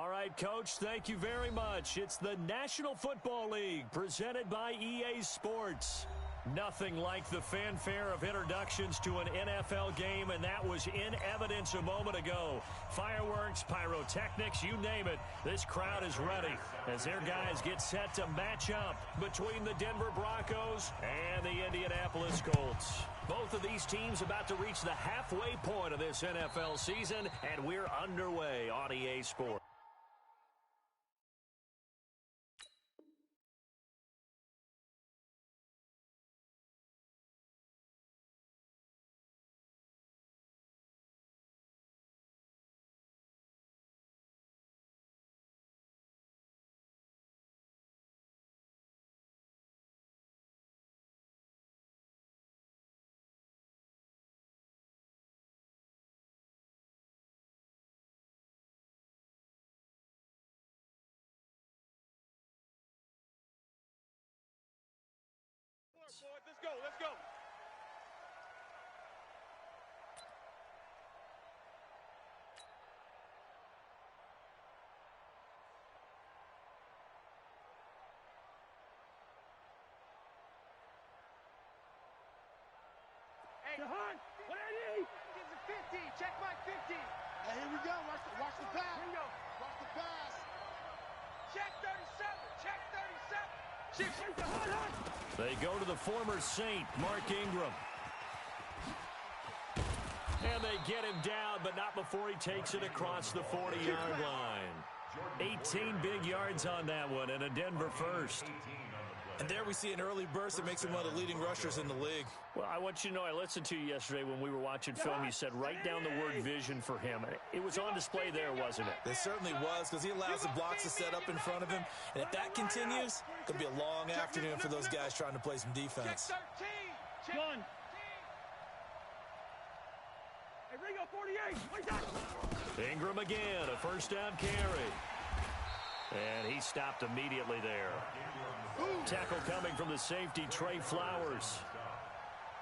All right, Coach, thank you very much. It's the National Football League presented by EA Sports. Nothing like the fanfare of introductions to an NFL game, and that was in evidence a moment ago. Fireworks, pyrotechnics, you name it. This crowd is ready as their guys get set to match up between the Denver Broncos and the Indianapolis Colts. Both of these teams about to reach the halfway point of this NFL season, and we're underway on EA Sports. Boys, let's go, let's go. Hey, Jahan, what I need? This is 50, check my 50. Hey, here we go, watch the pass. Here we go. Watch the pass. Check 37, check 37. Check, Jahan. They go to the former Saint, Mark Ingram. And they get him down, but not before he takes it across the 40-yard line. 18 big yards on that one, and a Denver first. And there we see an early burst that makes him one of the leading rushers in the league. Well, I want you to know, I listened to you yesterday when we were watching film. You said write down the word vision for him. It was on display there, wasn't it? It certainly was, because he allows the blocks to set up in front of him. And if that continues, it'll be a long afternoon for those guys trying to play some defense. Check 13. John. Hey, Ringo, 48. What's that? Ingram again, a first down carry. And he stopped immediately there. Tackle coming from the safety, Trey Flowers.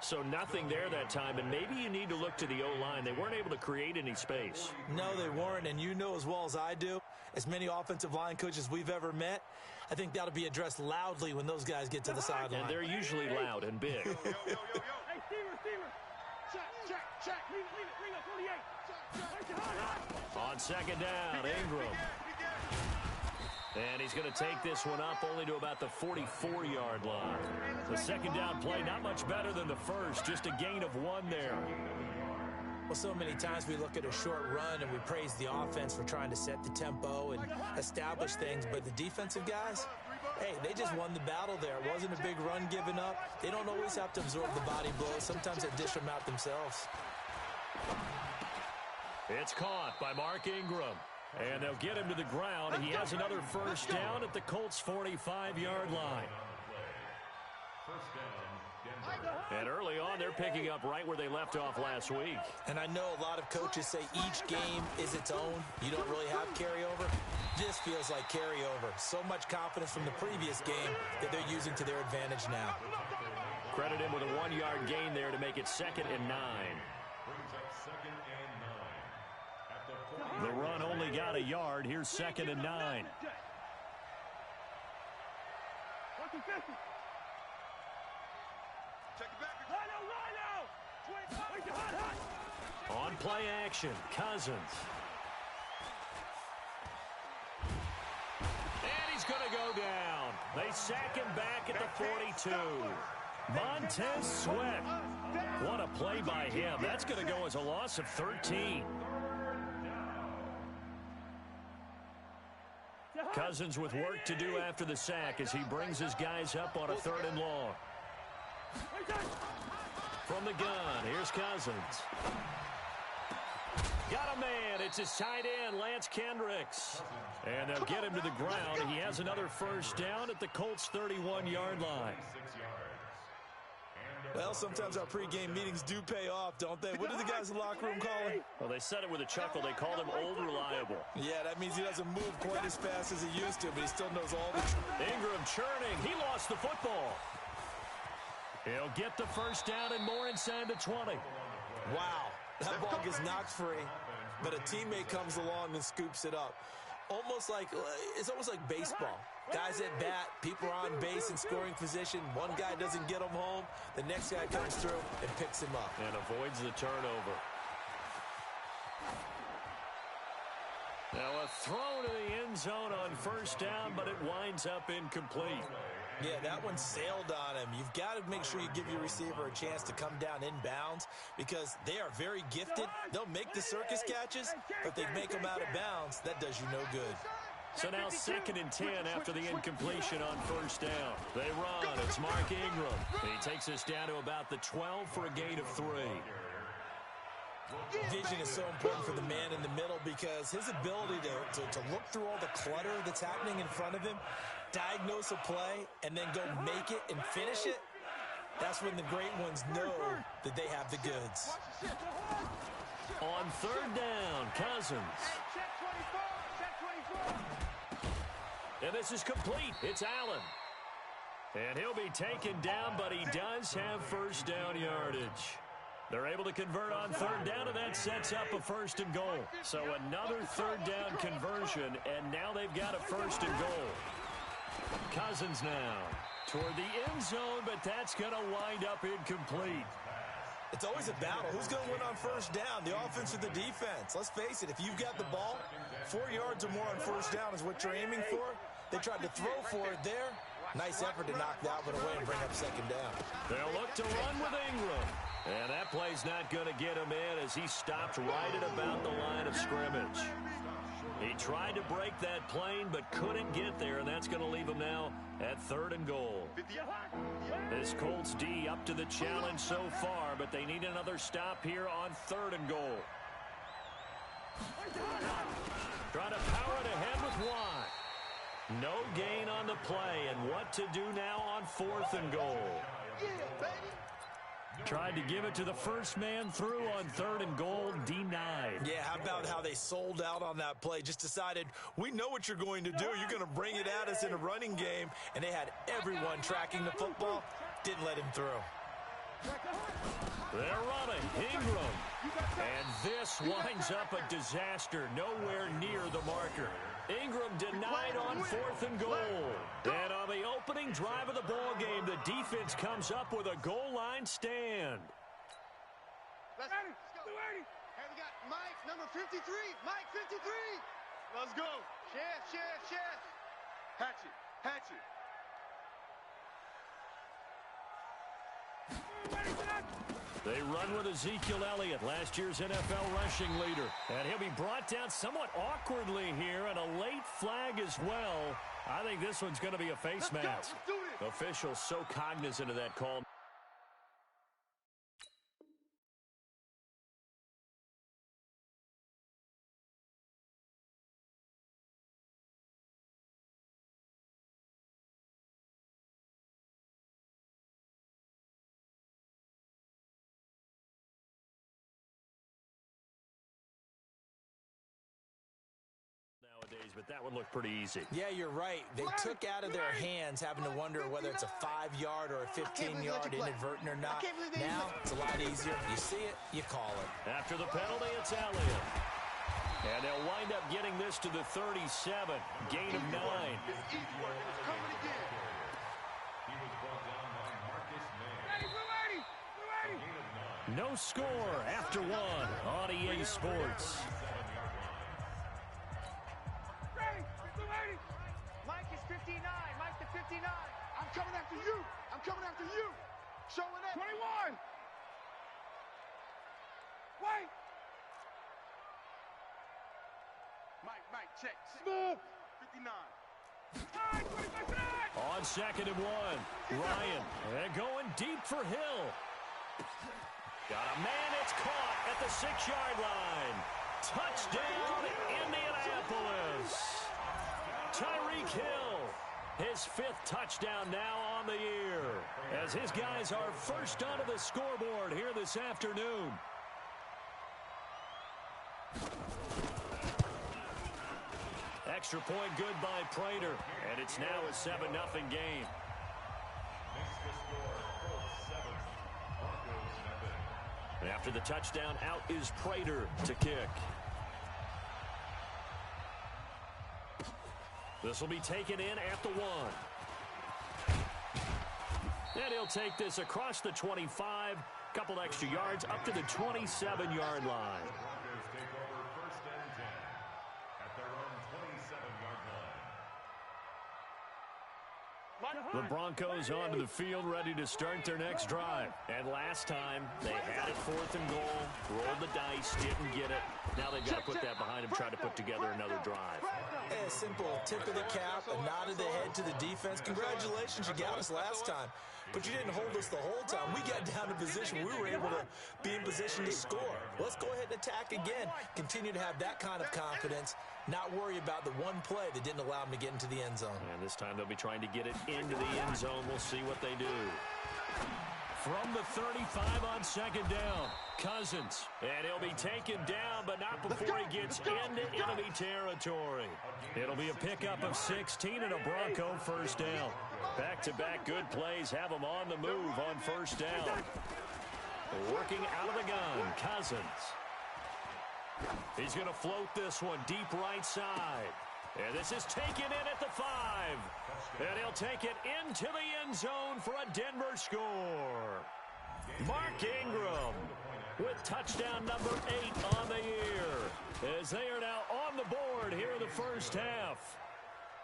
So nothing there that time, and maybe you need to look to the O-line. They weren't able to create any space. No, they weren't, and you know as well as I do, as many offensive line coaches we've ever met, I think that'll be addressed loudly when those guys get to the sideline. And they're usually loud and big. Hey, Steamer. Check. Leave it, Ringo, 48. On second down, Ingram. And he's going to take this one up only to about the 44-yard line. The second down play, not much better than the first, just a gain of 1 there. Well, so many times we look at a short run and we praise the offense for trying to set the tempo and establish things, but the defensive guys, hey, they just won the battle there. It wasn't a big run given up. They don't always have to absorb the body blows. Sometimes they dish them out themselves. It's caught by Mark Ingram. And they'll get him to the ground. He has another first down at the Colts' 45-yard line. And early on, they're picking up right where they left off last week. And I know a lot of coaches say each game is its own. You don't really have carryover. This feels like carryover. So much confidence from the previous game that they're using to their advantage now. Credit him with a 1-yard gain there to make it 2nd and 9. The run only got a yard. Here's 2nd and 9. On play action, Cousins. And he's going to go down. They sack him back at the 42. Montez Sweat. What a play by him. That's going to go as a loss of 13. Cousins with work to do after the sack as he brings his guys up on a 3rd and long. From the gun, here's Cousins. Got a man. It's his tight end, Lance Kendricks. And they'll get him to the ground. He has another first down at the Colts' 31-yard line. Well, sometimes our pregame meetings do pay off, don't they? What do the guys in the locker room call him? Well, they said it with a chuckle. They called him Old Reliable. Yeah, that means he doesn't move quite as fast as he used to, but he still knows all the... Ingram churning. He lost the football. He'll get the first down and more inside the 20. Wow, that ball gets knocked free, but a teammate comes along and scoops it up. almost like baseball. Guys at bat, people are on base in scoring position. One guy doesn't get them home. The next guy comes through and picks him up. And avoids the turnover. Now a throw to the end zone on first down, but it winds up incomplete. Yeah, that one sailed on him. You've got to make sure you give your receiver a chance to come down inbounds because they are very gifted. They'll make the circus catches, but they make them out of bounds. That does you no good. So now 2nd and 10 after the incompletion on first down. They run. It's Mark Ingram. He takes us down to about the 12 for a gain of 3. Vision is so important for the man in the middle because his ability to look through all the clutter that's happening in front of him, diagnose a play, and then go make it and finish it, that's when the great ones know that they have the goods. On 3rd down, Cousins. And this is complete. It's Allen. And he'll be taken down, but he does have first down yardage. They're able to convert on 3rd down, and that sets up a 1st and goal. So another 3rd down conversion, and now they've got a 1st and goal. Cousins now toward the end zone, but that's going to wind up incomplete. It's always a battle. Who's going to win on first down, the offense or the defense? Let's face it, if you've got the ball, 4 yards or more on first down is what you're aiming for. They tried to throw for it there. Nice effort to knock that one away and bring up 2nd down. They'll look to run with Ingram. And that play's not going to get him in as he stopped right at about the line of scrimmage. He tried to break that plane but couldn't get there, and that's going to leave him now at 3rd and goal. This Colts D up to the challenge so far, but they need another stop here on 3rd and goal. Trying to power it ahead with Watt. No gain on the play, and what to do now on 4th and goal. Tried to give it to the first man through on 3rd and goal, denied. Yeah, how about how they sold out on that play? Just decided, we know what you're going to do. You're going to bring it at us in a running game. And they had everyone tracking the football. Didn't let him through. They're running. Ingram. And this winds up a disaster. Nowhere near the marker. Ingram denied on 4th and goal. And on the opening drive of the ball game, the defense comes up with a goal line stand. Let's go. Hey, we got Mike, number 53. Mike, 53. Let's go. Chef. Hatchet. They run with Ezekiel Elliott, last year's NFL rushing leader. And he'll be brought down somewhat awkwardly here, and a late flag as well. I think this one's going to be a face mask. Officials so cognizant of that call. But that one looked pretty easy. Yeah, you're right. They took out of their hands having to wonder whether it's a 5-yard or a 15-yard inadvertent or not. Now, it's a lot easier. You see it, you call it. After the penalty, it's Elliott. And they'll wind up getting this to the 37. Gain of 9. No score after 1 on EA Sports. Mike is 59. Mike to 59. I'm coming after you. Showing up. 21. Wait. Mike, check. Smooth. 59. 25. On 2nd and 1, Ryan. And going deep for Hill. Got a man, it's caught at the 6-yard line. Touchdown, Indianapolis. Tyreek Hill, his 5th touchdown now on the year, as his guys are first onto the scoreboard here this afternoon. Extra point good by Prater, and it's now a 7-0 game. After the touchdown, out is Prater to kick. This will be taken in at the 1. And he'll take this across the 25, couple extra yards up to the 27-yard line. The Broncos onto the field, ready to start their next drive. And last time, they had it 4th and goal, rolled the dice, didn't get it. Now they've got to put that behind them, try to put together another drive. A simple tip of the cap, a nod of the head to the defense. Congratulations, you got us last time. But you didn't hold us the whole time. We got down to position. We were able to be in position to score. Let's go ahead and attack again. Continue to have that kind of confidence. Not worry about the one play that didn't allow them to get into the end zone. And this time they'll be trying to get it into the end zone. We'll see what they do. From the 35 on 2nd down, Cousins. And he'll be taken down, but not before he gets into enemy territory. It'll be a pickup of 16 and a Bronco first down. Back-to-back good plays have him on the move on first down. Working out of the gun, Cousins. He's going to float this one deep right side. And this is taken in at the 5. And he'll take it into the end zone for a Denver score. Mark Ingram with touchdown number 8 on the year, as they are now on the board here in the first half.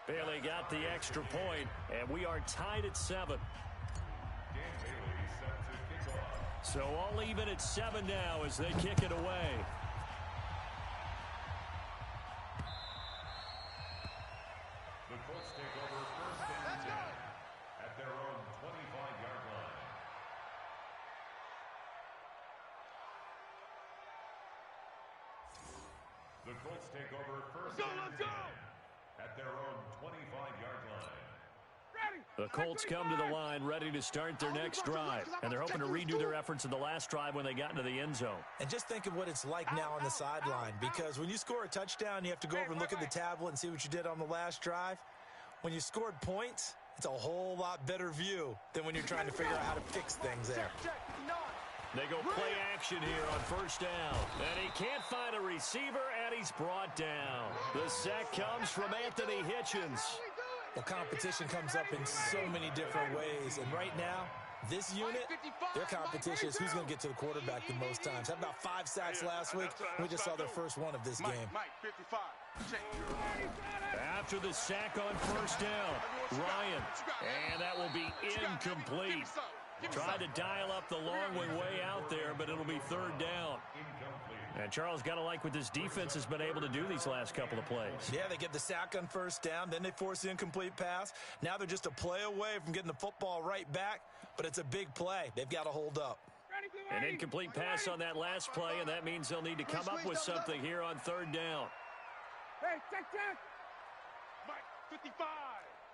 Bailey got the extra point, and we are tied at 7. So all even at 7 now as they kick it away. The Colts take over 1st and 10 at their own 25-yard line. The Colts take over 1st and 10 at their own 25-yard line. The Colts come to the line ready to start their next drive, and they're hoping to redo their efforts in the last drive when they got into the end zone. And just think of what it's like now on the sideline, because when you score a touchdown, you have to go over and look at the tablet and see what you did on the last drive. When you scored points, it's a whole lot better view than when you're trying to figure out how to fix things there. They go play action here on first down. And he can't find a receiver, and he's brought down. The sack comes from Anthony Hitchens. Well, competition comes up in so many different ways. And right now, this unit, their competition is who's going to get to the quarterback the most times. Had about 5 sacks last week. We just saw their first one of this game. After the sack on first down, Ryan. And that will be incomplete. Tried to dial up the long way out there, but it'll be 3rd down. And Charles, got to like what this defense has been able to do these last couple of plays. Yeah, they get the sack on first down, then they force the incomplete pass. Now they're just a play away from getting the football right back, but it's a big play. They've got to hold up. An incomplete pass on that last play, and that means they'll need to come up with something here on 3rd down. Hey, check. Mike, 55.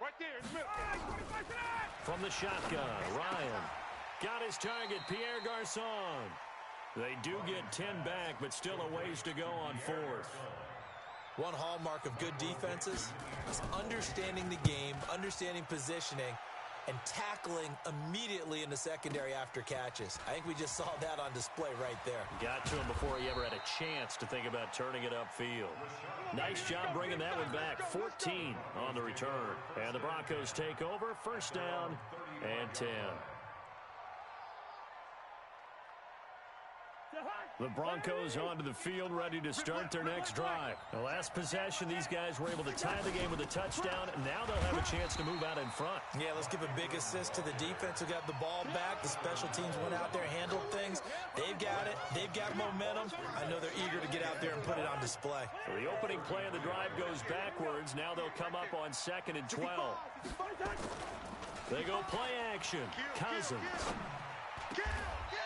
Right there in the middle. From the shotgun, Ryan. Got his target, Pierre Garçon. They do get 10 back, but still a ways to go on 4th. One hallmark of good defenses is understanding the game, understanding positioning, and tackling immediately in the secondary after catches. I think we just saw that on display right there. Got to him before he ever had a chance to think about turning it upfield. Nice job bringing that one back. 14 on the return. And the Broncos take over. First down and 10. The Broncos onto the field, ready to start their next drive. The last possession, these guys were able to tie the game with a touchdown, and now they'll have a chance to move out in front. Yeah, let's give a big assist to the defense who got the ball back. The special teams went out there, handled things. They've got it. They've got momentum. I know they're eager to get out there and put it on display. So the opening play of the drive goes backwards. Now they'll come up on 2nd and 12. They go play action. Cousins.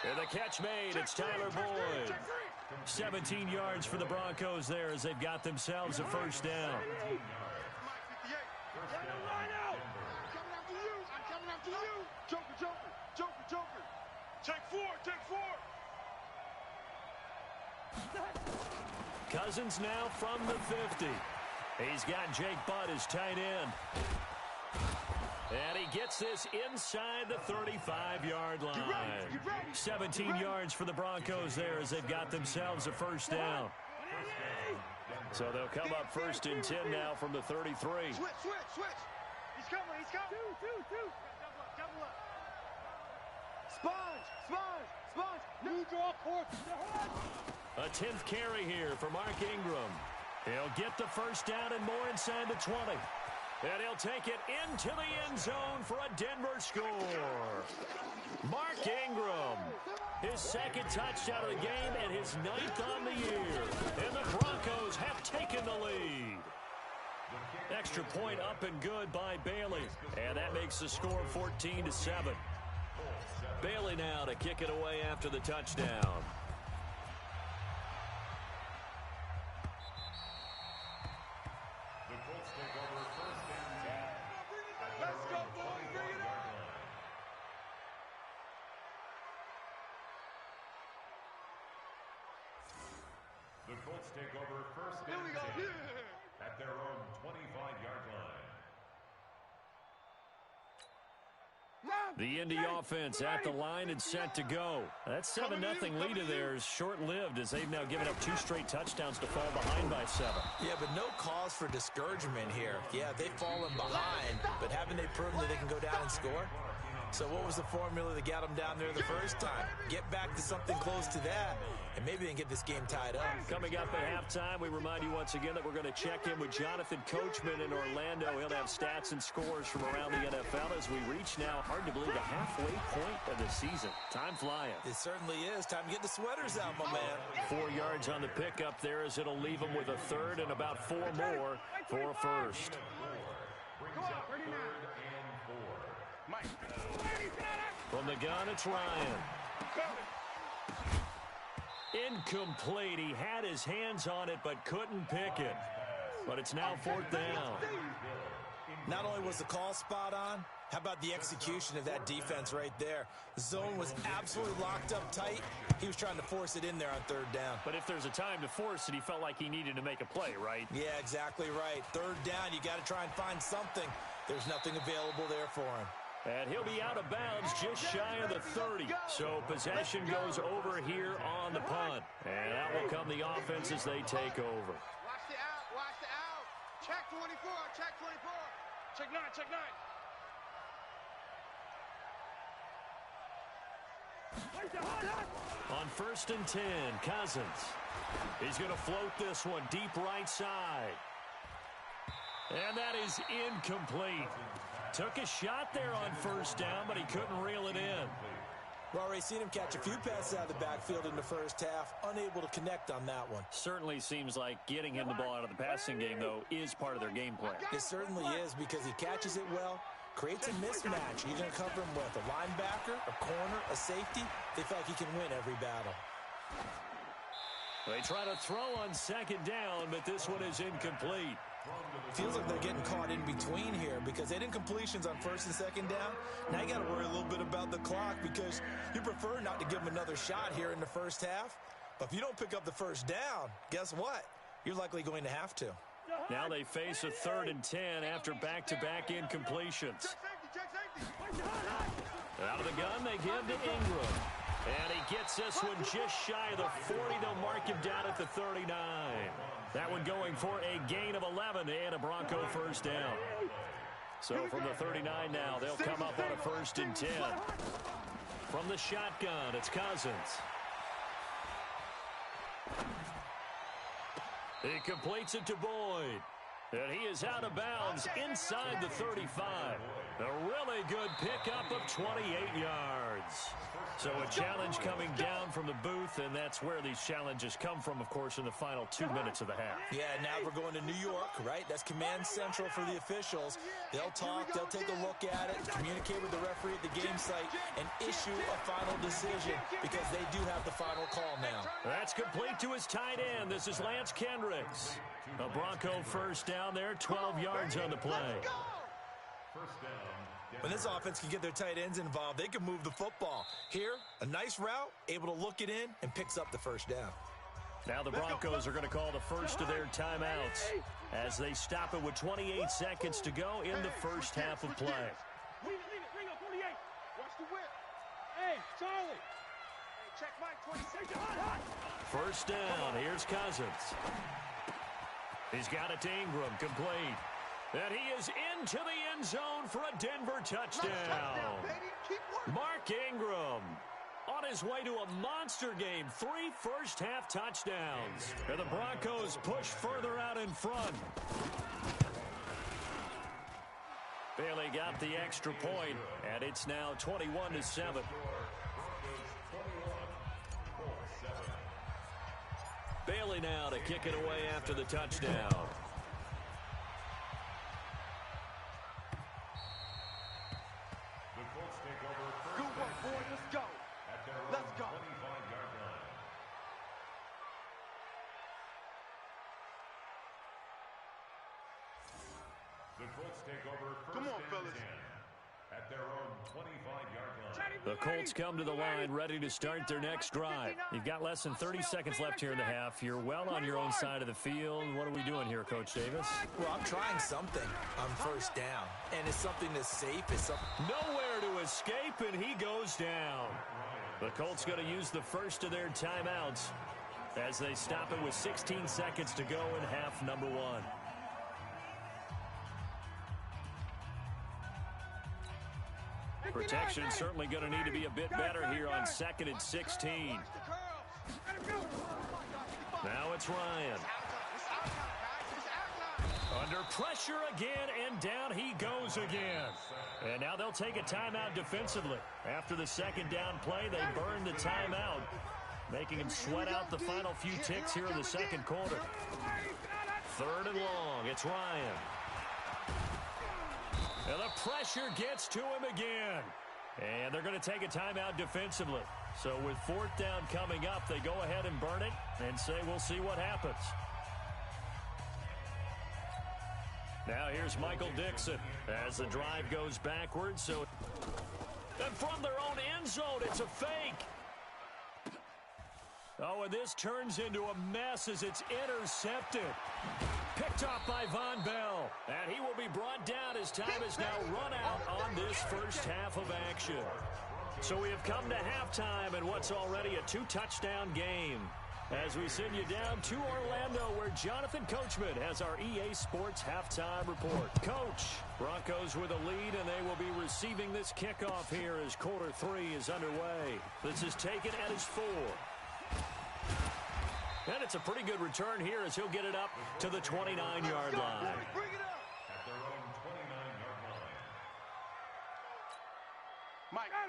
And the catch made, it's Tyler Boyd. 17 yards for the Broncos there as they've got themselves a first down. Cousins now from the 50. He's got Jake Butt as tight end. And he gets this inside the 35-yard line. 17 yards for the Broncos there as they've got themselves a first down. So they'll come up first and 10 now from the 33. Switch. He's coming. Two. Double up. Sponge. New draw court. A 10th carry here for Mark Ingram. He'll get the first down and more inside the 20. And he'll take it into the end zone for a Denver score. Mark Ingram, his second touchdown of the game and his 9th on the year. And the Broncos have taken the lead. Extra point up and good by Bailey. And that makes the score 14-7. Bailey now to kick it away after the touchdown. The Colts take over first and 10 at their own 25-yard line. The Indy offense at the line and set to go. That 7-0 lead of theirs short-lived as they've now given up 2 straight touchdowns to fall behind by 7. Yeah, but no cause for discouragement here. Yeah, they've fallen behind, but haven't they proven that they can go down and score? So what was the formula that got them down there the first time? Get back to something close to that, and maybe they can get this game tied up. Coming up at halftime, we remind you once again that we're going to check in with Jonathan Coachman in Orlando. He'll have stats and scores from around the NFL as we reach now, hard to believe, the halfway point of the season. Time flying. It certainly is. Time to get the sweaters out, my man. 4 yards on the pickup there as it'll leave them with a third and about 4 more for a first. From the gun, it's Ryan. Incomplete. He had his hands on it but couldn't pick it. But it's now 4th down. Not only was the call spot on, how about the execution of that defense right there? The zone was absolutely locked up tight. He was trying to force it in there on 3rd down. But if there's a time to force it, he felt like he needed to make a play, right? Yeah, exactly right. 3rd down, you got to try and find something. There's nothing available there for him. And he'll be out of bounds just shy of the 30. So possession goes over here on the punt. And that will come the offense as they take over. Watch the out. Check 24. Check 9. On 1st and 10, Cousins. He's going to float this one deep right side. And that is incomplete. Took a shot there on 1st down, but he couldn't reel it in. We've already seen him catch a few passes out of the backfield in the first half, unable to connect on that one. Certainly seems like getting him the ball out of the passing game, though, is part of their game plan. It certainly is because he catches it well, creates a mismatch. You're going to cover him with a linebacker, a corner, a safety. They feel like he can win every battle. They try to throw on 2nd down, but this one is incomplete. Feels like they're getting caught in between here because they did completions on 1st and 2nd down. Now you got to worry a little bit about the clock because you prefer not to give them another shot here in the first half. But if you don't pick up the 1st down, guess what? You're likely going to have to. Now they face a 3rd and 10 after back-to-back incompletions. Out of the gun, they give to Ingram. And he gets this one just shy of the 40. They'll mark him down at the 39. That one going for a gain of 11 and a Bronco 1st down. So from the 39 now, they'll come up on a 1st and 10. From the shotgun, it's Cousins. He completes it to Boyd. And he is out of bounds inside the 35. A really good pickup of 28 yards. So a challenge coming down from the booth, and that's where these challenges come from, of course, in the final 2 minutes of the half. Yeah, now we're going to New York, right? That's command central for the officials. They'll talk, they'll take a look at it, communicate with the referee at the game site, and issue a final decision because they do have the final call now. That's complete to his tight end. This is Lance Kendricks. A Bronco 1st down there, 12 yards on the play. When this offense can get their tight ends involved, they can move the football. Here, a nice route, able to look it in, and picks up the 1st down. Now the Broncos are going to call the first of their timeouts as they stop it with 28 seconds to go in the first half of play. Lean up, 48. Watch the whip. Hey, Charlie. Hey, check Mike, 26. 1st down, here's Cousins. He's got it to Ingram, complete. And he is into the end zone for a Denver touchdown. Mark Ingram on his way to a monster game. 3 first-half touchdowns. And the Broncos push further out in front. Bailey got the extra point, and it's now 21-7. Bailey now to kick it away after the touchdown. Good work, boy. Let's go. Let's go. The Colts take over first Come on, and fellas. 10 at their own 25-yard line. The Colts come to the line ready to start their next drive. You've got less than 30 seconds left here in the half. You're well on your own side of the field. What are we doing here, Coach Davis? Well, I'm trying something on first down, and it's something that's safe. It's Nowhere to escape, and he goes down. The Colts going to use the first of their timeouts as they stop it with 16 seconds to go in half number 1. Protection certainly going to need to be a bit better here on 2nd and 16. Now it's Ryan. Under pressure again, and down he goes again. And now they'll take a timeout defensively. After the second down play, they burn the timeout, making him sweat out the final few ticks here in the second quarter. 3rd and long, it's Ryan. And the pressure gets to him again. And they're going to take a timeout defensively. So with 4th down coming up, they go ahead and burn it and say we'll see what happens. Now here's Michael Dixon as the drive goes backwards. And from their own end zone, it's a fake. Oh, and this turns into a mess as it's intercepted. Picked off by Von Bell. And he will be brought down as time has now run out on this first half of action. So we have come to halftime in what's already a 2-touchdown game. As we send you down to Orlando, where Jonathan Coachman has our EA Sports halftime report. Coach, Broncos with a lead, and they will be receiving this kickoff here as quarter 3 is underway. This is taken at his 4. And it's a pretty good return here as he'll get it up to the 29-yard line.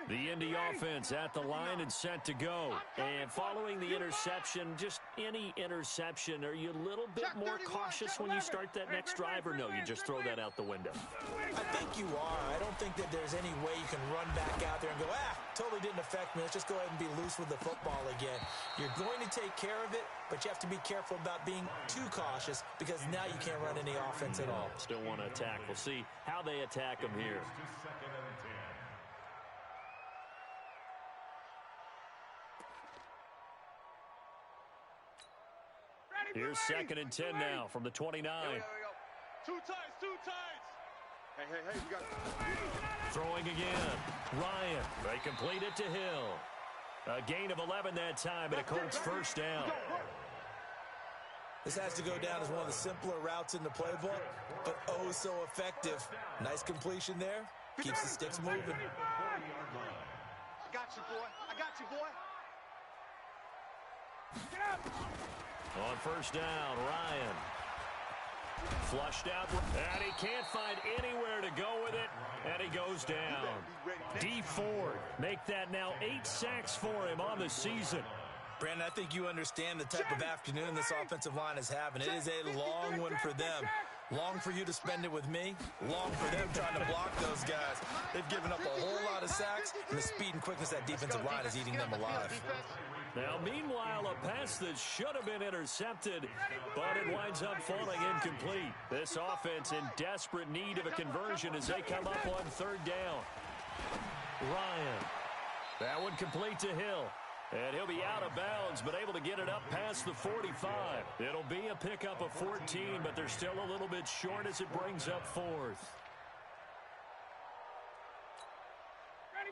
The Indy offense at the line and set to go. And following the interception, just any interception, are you a little bit more cautious when you start that next drive, or no, you just throw that out the window? I think you are. I don't think that there's any way you can run back out there and go, totally didn't affect me. Let's just go ahead and be loose with the football again. You're going to take care of it, but you have to be careful about being too cautious because now you can't run any offense at all. Still want to attack. We'll see how they attack him here. Here's 2nd and 10 now from the 29. Two tights. Hey, we got Throwing again. Ryan. They complete it to Hill. A gain of 11 that time, and a Colts first down. This has to go down as one of the simpler routes in the playbook, but oh so effective. Nice completion there. Keeps the sticks moving. I got you, boy. Get up. On first down, Ryan. Flushed out, and he can't find anywhere to go with it, and he goes down. D Ford make that now 8 sacks for him on the season. Brandon, I think you understand the type of afternoon this offensive line is having. It is a long one for them. Long for you to spend it with me. Long for them trying to block those guys. They've given up a whole lot of sacks, and the speed and quickness of that defensive line is eating them alive. Now, meanwhile, a pass that should have been intercepted, but it winds up falling incomplete. This offense in desperate need of a conversion as they come up on 3rd down. Ryan. That one complete to Hill. And he'll be out of bounds, but able to get it up past the 45. It'll be a pickup of 14, but they're still a little bit short as it brings up 4th.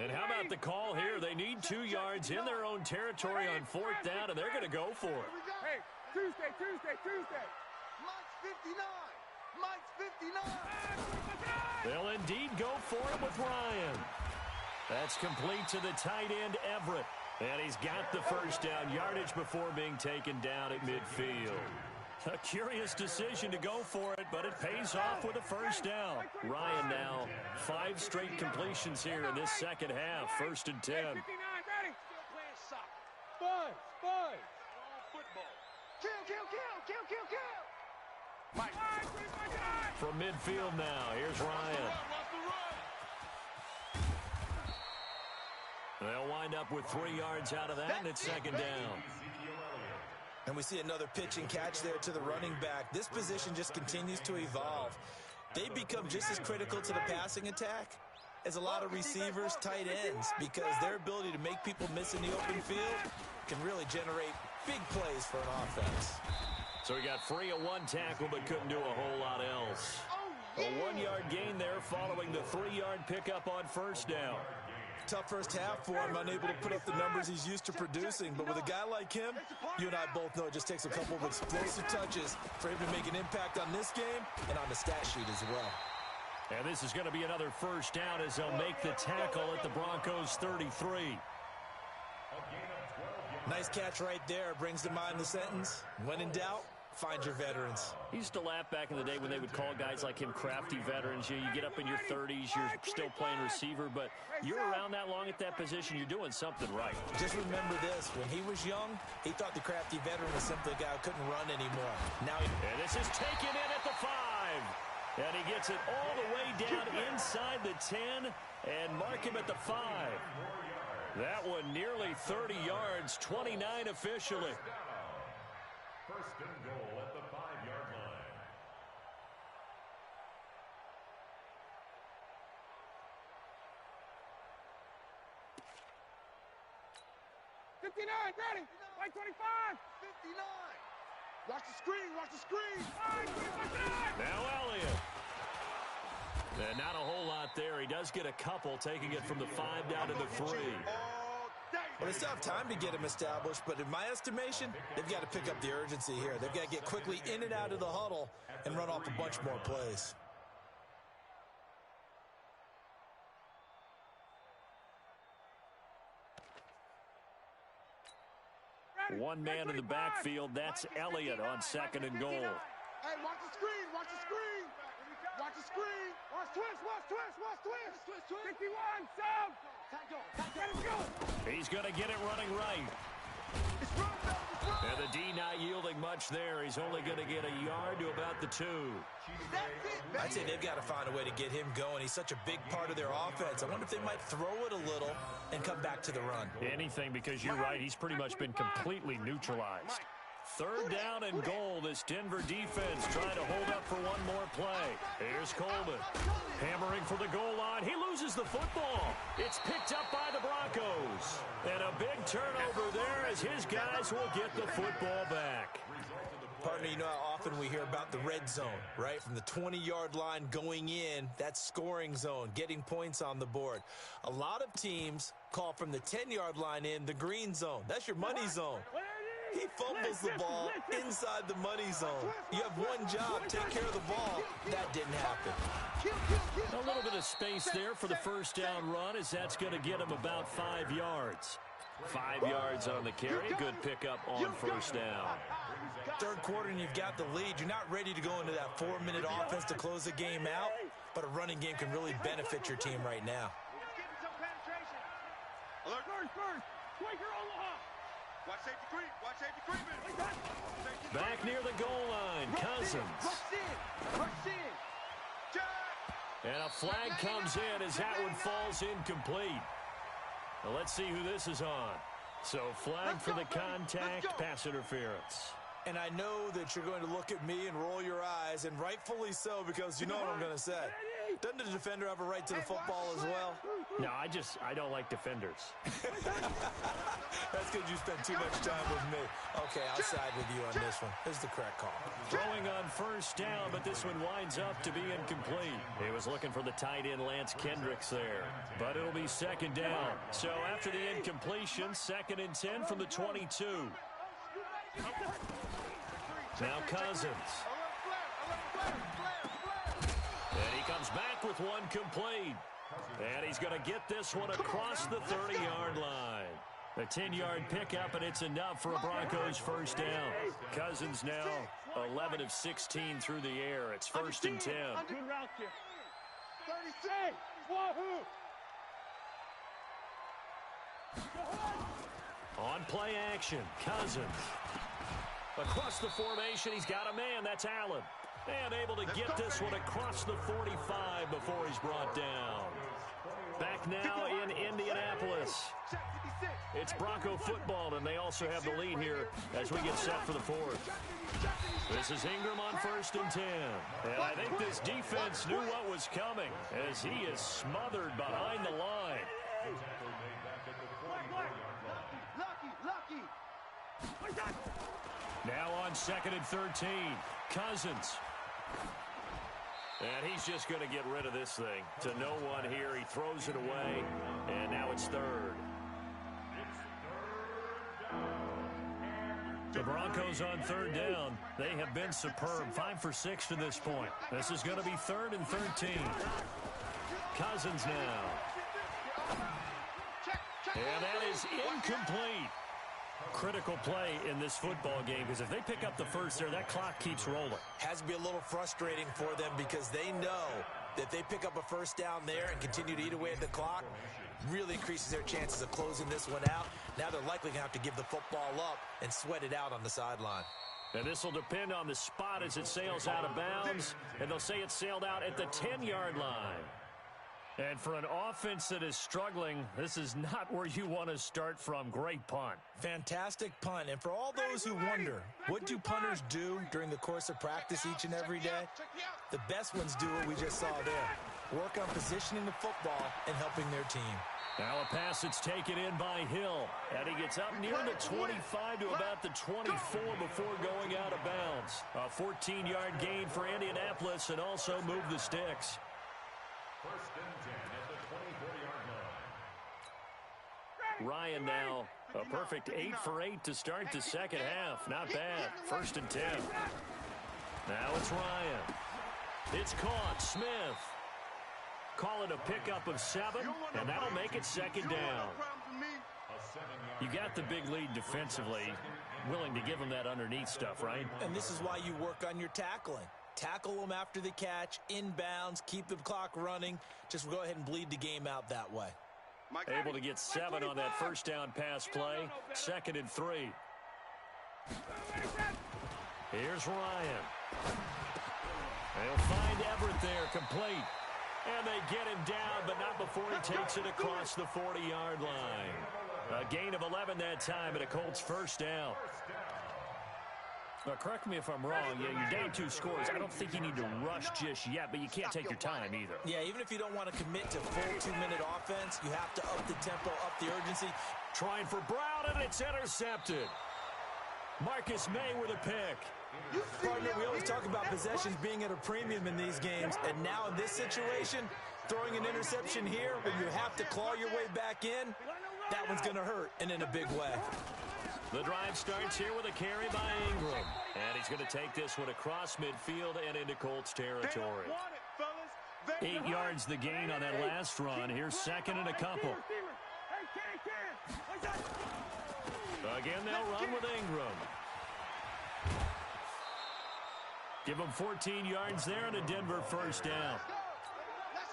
And how about the call here? They need 2 yards in their own territory on 4th down, and they're going to go for it. Hey, Tuesday. 59. Mike's 59. They'll indeed go for it with Ryan. That's complete to the tight end, Everett. And he's got the first down, yardage before being taken down at midfield. A curious decision to go for it, but it pays off with a first down. Ryan now 5 straight completions here in this second half. 1st and 10. Mike. From midfield now, here's Ryan. They'll wind up with 3 yards out of that, and it's 2nd down. And we see another pitch and catch there to the running back. This position just continues to evolve. They become just as critical to the passing attack as a lot of receivers, tight ends, because their ability to make people miss in the open field can really generate big plays for an offense. So he got free of 1 tackle, but couldn't do a whole lot else. A 1-yard gain there following the 3-yard pickup on 1st down. Tough first half for him, unable to put up the numbers he's used to producing. But with a guy like him, you and I both know it just takes a couple of explosive touches for him to make an impact on this game and on the stat sheet as well. And this is going to be another first down as they'll make the tackle at the Broncos' 33. Nice catch right there. Brings to mind the sentence, when in doubt, find your veterans. He used to laugh back in the day when they would call guys like him crafty veterans. You get up in your 30s, you're still playing receiver, but you're around that long at that position, you're doing something right. Just remember this, when he was young, he thought the crafty veteran was simply a guy who couldn't run anymore. Now and this is taken in at the 5. And he gets it all the way down inside the 10 and mark him at the 5. That one nearly 30 yards, 29 officially. 1st and goal at the 5-yard line. Ready? Like 25. 59. Watch the screen. Watch the screen. Now Elliott. And not a whole lot there. He does get a couple, taking it from the 5 down to the 3. Well, they still have time to get him established, but in my estimation, they've got to pick up the urgency here. They've got to get quickly in and out of the huddle and run off a bunch more plays. One man in the backfield. That's Elliott on 2nd and goal. Hey, watch the screen. Watch the screen. Watch the screen. Watch twist. Watch twist. Watch twist. 51. Sub. He's going to get it running right. And the D not yielding much there. He's only going to get a yard to about the 2. I'd say they've got to find a way to get him going. He's such a big part of their offense. I wonder if they might throw it a little and come back to the run. Anything, because you're right. He's pretty much been completely neutralized. 3rd down and goal. This Denver defense trying to hold up for one more play. Here's Coleman. Hammering for the goal line. He loses the football. It's picked up by the Broncos. And a big turnover there as his guys will get the football back. Partner, you know how often we hear about the red zone, right? From the 20-yard line going in, that's scoring zone, getting points on the board. A lot of teams call from the 10-yard line in the green zone. That's your money zone. He fumbles the ball inside the money zone. You have one job, take care of the ball. That didn't happen. A little bit of space there for the first down run as that's going to get him about 5 yards. 5 yards on the carry. Good pickup on 1st down. 3rd quarter and you've got the lead. You're not ready to go into that 4-minute offense to close the game out, but a running game can really benefit your team right now. Alert. First. Quaker Omaha. Watch safety creep. Watch safety creeping. Back near the goal line, Cousins. Rush in. And a flag comes in as that one falls incomplete. Well, let's see who this is on. So flag for the contact, pass interference. And I know that you're going to look at me and roll your eyes, and rightfully so, because you know what I'm going to say. Doesn't the defender have a right to the football as well? No, I don't like defenders. That's because you spend too much time with me. Okay, I'll side with you on this one. Here's the correct call. Throwing on 1st down, but this one winds up to be incomplete. He was looking for the tight end Lance Kendricks there, but it'll be 2nd down. So after the incompletion, 2nd and 10 from the 22. Now Cousins. And he comes back with one complete. And he's going to get this one across the 30-yard line. A 10-yard pickup, and it's enough for a Broncos first down. Cousins now 11 of 16 through the air. It's 1st and 10. Good route kick. 36. Wahoo! On play action, Cousins. Across the formation, he's got a man. That's Allen. And able to get this one across the 45 before he's brought down. Back now in Indianapolis. It's Bronco football, and they also have the lead here as we get set for the fourth. This is Ingram on 1st and 10. And I think this defense knew what was coming as he is smothered behind the line. Now on 2nd and 13. Cousins. And he's just going to get rid of this thing. To no one here. He throws it away. And now it's 3rd. The Broncos on 3rd down. They have been superb. 5 for 6 to this point. This is going to be 3rd and 13. Cousins now. And that is incomplete. Critical play in this football game because if they pick up the first there, that clock keeps rolling. Has to be a little frustrating for them because they know that they pick up a first down there and continue to eat away at the clock, really increases their chances of closing this one out. Now they're likely going to have to give the football up and sweat it out on the sideline. And this will depend on the spot as it sails out of bounds, and they'll say it sailed out at the 10-yard line. And for an offense that is struggling, this is not where you want to start from. Great punt. Fantastic punt. And for all those who wonder, what do punters do during the course of practice each and every day? The best ones do what we just saw there. Work on positioning the football and helping their team. Now a pass that's taken in by Hill. And he gets up near the 25 to about the 24 before going out of bounds. A 14-yard gain for Indianapolis and also move the sticks. 1st and 10 at the 24-yard line. Ryan now a perfect 8 for 8 to start the second half. Not bad. 1st and 10. Now it's Ryan. It's caught. Smith. Call it a pickup of 7, and that'll make it 2nd down. You got the big lead defensively. Willing to give them that underneath stuff, right? And this is why you work on your tackling. Tackle them after the catch, inbounds, keep the clock running. Just go ahead and bleed the game out that way. Able to get 7 on that first down pass play. 2nd and 3. Here's Ryan. They'll find Everett there, complete. And they get him down, but not before he takes it across the 40-yard line. A gain of 11 that time, and a Colts first down. Now, correct me if I'm wrong. Yeah, you're down 2 scores. I don't think you need to rush just yet, but you can't take your time either. Yeah, even if you don't want to commit to full 2-minute offense, you have to up the tempo, up the urgency. Trying for Brown, and it's intercepted. Marcus May with a pick. Partner, we always talk about possessions being at a premium in these games, and now in this situation, throwing an interception here when you have to claw your way back in, that one's going to hurt, and in a big way. The drive starts here with a carry by Ingram. And he's going to take this one across midfield and into Colts territory. 8 yards the gain on that last run. Here's 2nd and a couple. Again, they'll run with Ingram. Give him 14 yards there and a Denver first down.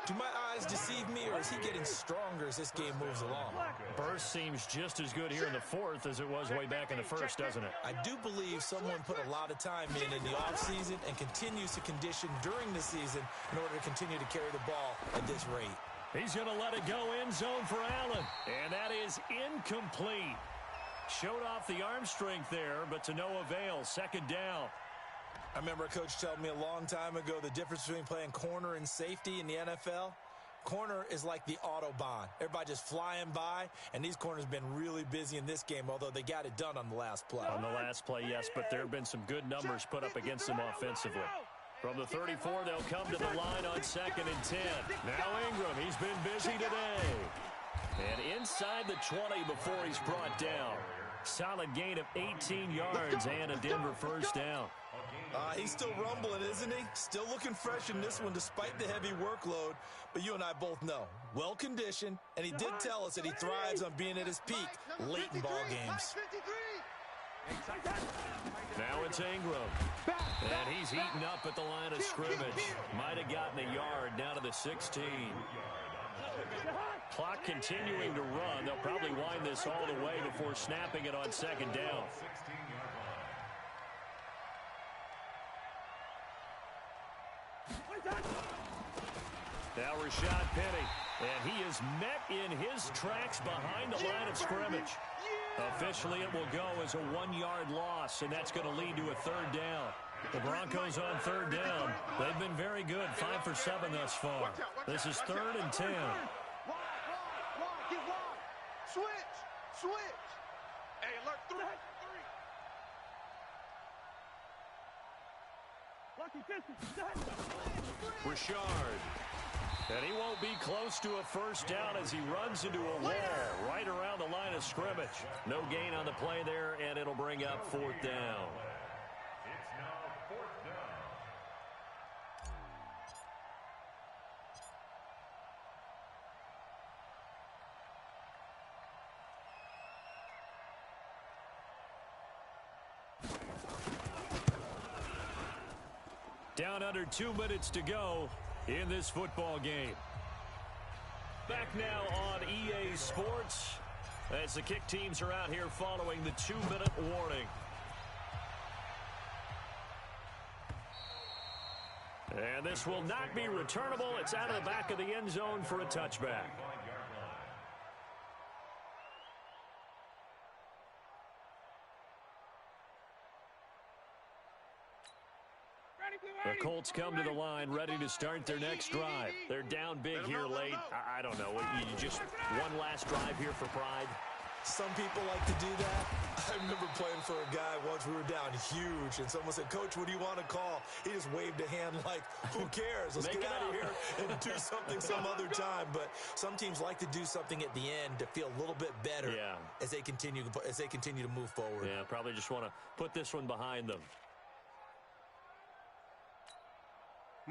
Do my eyes deceive me, or is he getting stronger as this game moves along? Burst seems just as good here in the fourth as it was way back in the first, doesn't it? I do believe someone put a lot of time in the offseason and continues to condition during the season in order to continue to carry the ball at this rate. He's going to let it go end zone for Allen. And that is incomplete. Showed off the arm strength there, but to no avail. 2nd down. I remember a coach telling me a long time ago the difference between playing corner and safety in the NFL. Corner is like the Autobahn. Everybody just flying by, and these corners have been really busy in this game, although they got it done on the last play. On the last play, yes, but there have been some good numbers put up against them offensively. From the 34, they'll come to the line on 2nd and 10. Now Ingram, he's been busy today. And inside the 20 before he's brought down. Solid gain of 18 yards and a Denver first down. He's still rumbling, isn't he? Still looking fresh in this one despite the heavy workload. But you and I both know, well-conditioned, and he did tell us that he thrives on being at his peak late in ball games. Now it's Ingram. And he's heating up at the line of scrimmage. Might have gotten a yard down to the 16. Clock continuing to run. They'll probably wind this all the way before snapping it on second down. Now Rashad Penny, and he is met in his tracks behind the line of scrimmage. Officially, it will go as a 1-yard loss, and that's going to lead to a third down. The Broncos on third down. They've been very good, 5 for 7 thus far. This is 3rd and 10. Switch. Hey, alert 3. Richard. And he won't be close to a first down as he runs into a wall right around the line of scrimmage. No gain on the play there, and it'll bring up 4th down. It's now 4th down. Down under 2 minutes to go in this football game. Back now on EA Sports as the kick teams are out here following the 2-minute warning. And this will not be returnable. It's out of the back of the end zone for a touchback. The Colts come to the line ready to start their next drive. They're down big here late. I don't know. You just one last drive here for pride. Some people like to do that. I remember playing for a guy once. We were down huge, and someone said, "Coach, what do you want to call?" He just waved a hand like, "Who cares? Let's get out of here and do something some other time." But some teams like to do something at the end to feel a little bit better as they continue to move forward. Yeah, probably just want to put this one behind them.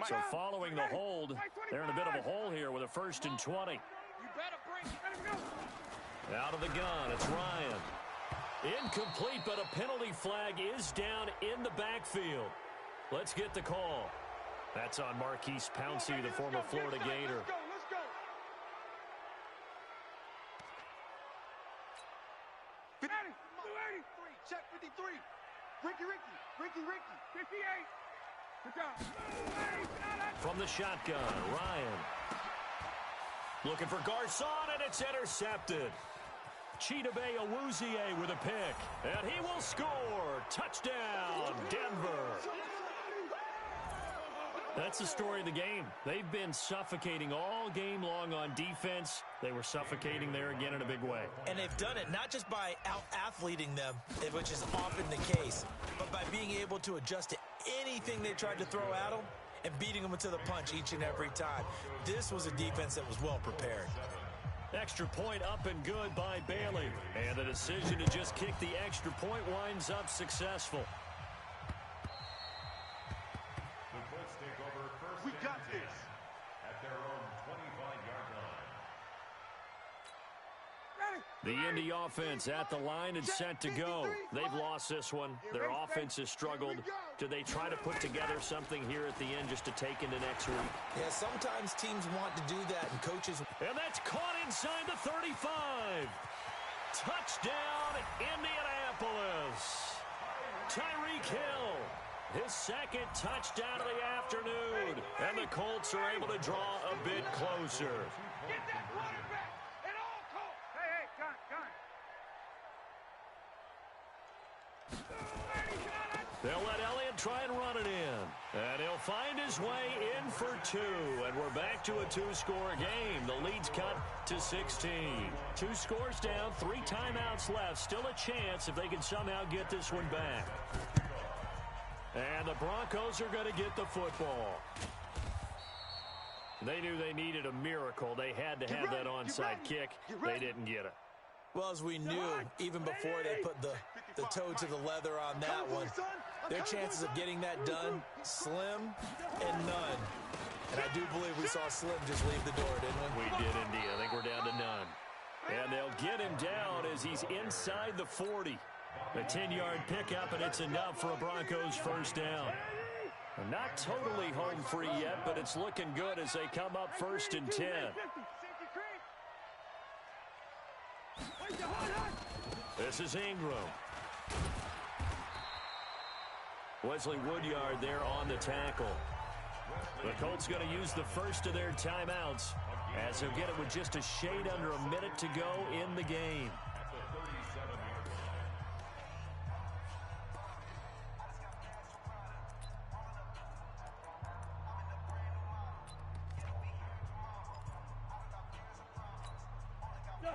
So following the hold, they're in a bit of a hole here with a 1st and 20. Out of the gun, it's Ryan. Incomplete, but a penalty flag is down in the backfield. Let's get the call. That's on Marquise Pouncey, the former Florida Gator. Let's go. 53. Check 53. Ricky. 58. From the shotgun, Ryan. Looking for Garcon, and it's intercepted. Chidobe Awuzie with a pick, and he will score. Touchdown, Denver. That's the story of the game. They've been suffocating all game long on defense. They were suffocating there again in a big way. And they've done it not just by out-athleting them, which is often the case, but by being able to adjust to anything they tried to throw at them and beating them to the punch each and every time. This was a defense that was well prepared. Extra point up and good by Bailey. And the decision to just kick the extra point winds up successful. The Colts take over 1st We got and 10 this. at their own 25-yard line. The Indy offense at the line and set to go. They've lost this one. Their offense has struggled. Do they try to put together something here at the end just to take into next week? Yeah, sometimes teams want to do that, and coaches... And that's caught inside the 35. Touchdown, Indianapolis. Tyreek Hill, his 2nd touchdown of the afternoon. And the Colts are able to draw a bit closer. Get that quarterback at all costs. Hey, gun. They'll let Elliott try and run it in. And he'll find his way in for 2. And we're back to a 2-score game. The lead's cut to 16. 2 scores down, 3 timeouts left. Still a chance if they can somehow get this one back. And the Broncos are going to get the football. They knew they needed a miracle. They had to have that onside kick. They didn't get it. Well, as we knew, even before they put the toe to the leather on that one. Their chances of getting that done, slim and none. And I do believe we saw Slim just leave the door, didn't we? We did indeed. I think we're down to none. And they'll get him down as he's inside the 40. A 10-yard pickup, and it's enough for a Broncos first down. Not totally home free yet, but it's looking good as they come up 1st and 10. This is Ingram. Wesley Woodyard there on the tackle. The Colts going to use the first of their timeouts as they'll get it with just a shade under a minute to go in the game.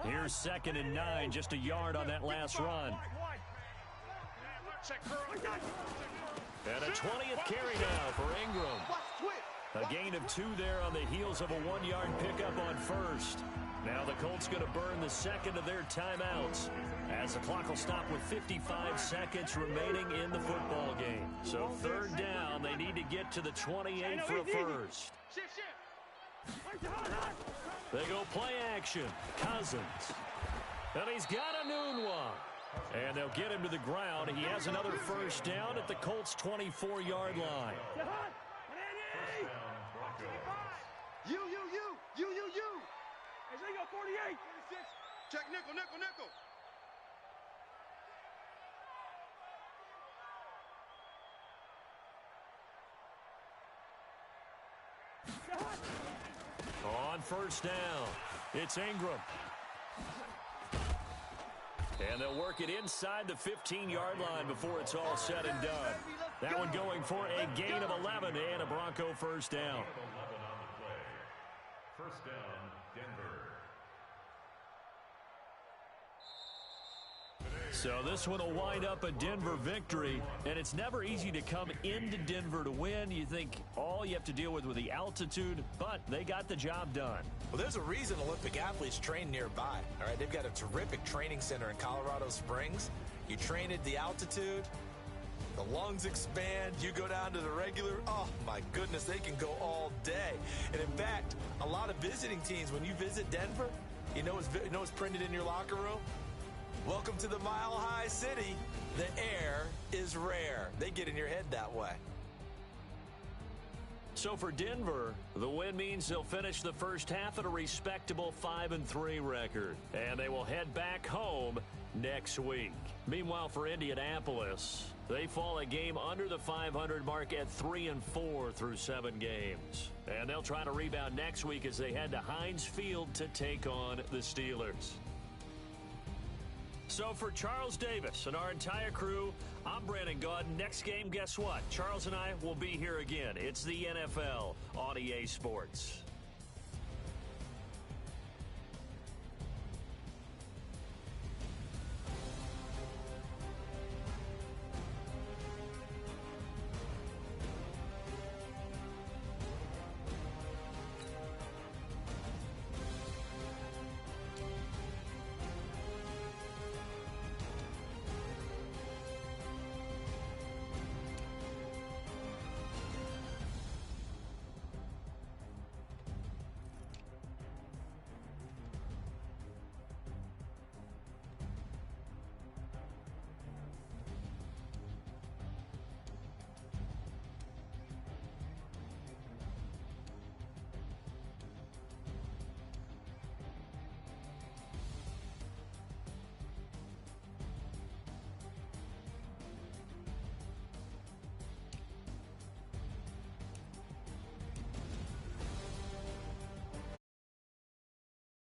Here's 2nd and 9, just a yard on that last run. And a 20th carry now for Ingram. A gain of 2 there on the heels of a 1-yard pickup on first. Now the Colts going to burn the second of their timeouts as the clock will stop with 55 seconds remaining in the football game. So 3rd down, they need to get to the 28 for a first. They go play action. Cousins. And he's got a noon one. And they'll get him to the ground. He has another first down at the Colts' 24-yard line. You. As they go 48. Check nickel. On first down, it's Ingram. And they'll work it inside the 15-yard line before it's all said and done. That one going for a gain of 11 and a Bronco first down. First down, Denver. So this one will wind up a Denver victory, and it's never easy to come into Denver to win. You think all you have to deal with the altitude, but they got the job done. Well, there's a reason Olympic athletes train nearby. All right, they've got a terrific training center in Colorado Springs. You train at the altitude, the lungs expand, you go down to the regular. Oh, my goodness, they can go all day. And in fact, a lot of visiting teams, when you visit Denver, you know what's printed in your locker room? Welcome to the Mile High City. The air is rare. They get in your head that way. So for Denver, the win means they'll finish the first half at a respectable 5-3 record. And they will head back home next week. Meanwhile, for Indianapolis, they fall a game under the 500 mark at 3-4 through 7 games. And they'll try to rebound next week as they head to Heinz Field to take on the Steelers. So for Charles Davis and our entire crew, I'm Brandon Gaudin. Next game, guess what? Charles and I will be here again. It's the NFL on EA Sports.